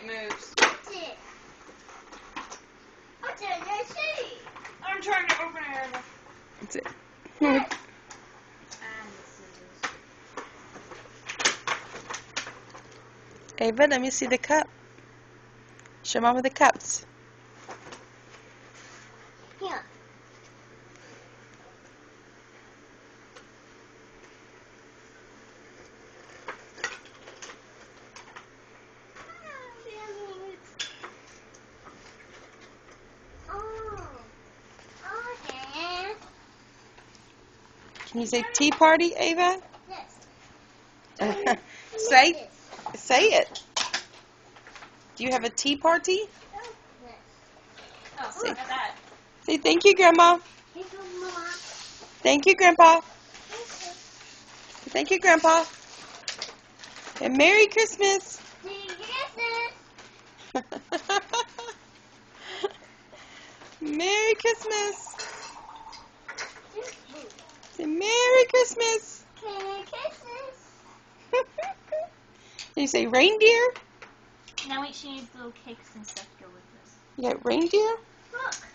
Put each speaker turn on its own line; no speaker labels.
it moves.
What's it? What's it? Let's see.
I'm trying to open it.
That's it. Ava, let me see the cup. Show Mama the cups.
Here.
Can you say tea party, Ava?
Yes.
Say it. Do you have a tea party?
Yes.
Oh,
See.
look at that.
Say thank you, Grandma.
Thank you, Mama.
Thank you, Grandpa. Thank you, Grandpa. And Merry Christmas. Merry Christmas. Say Merry Christmas. Did you say reindeer?
Now wait, she needs little cakes and stuff to go with this.
You got reindeer?
Look.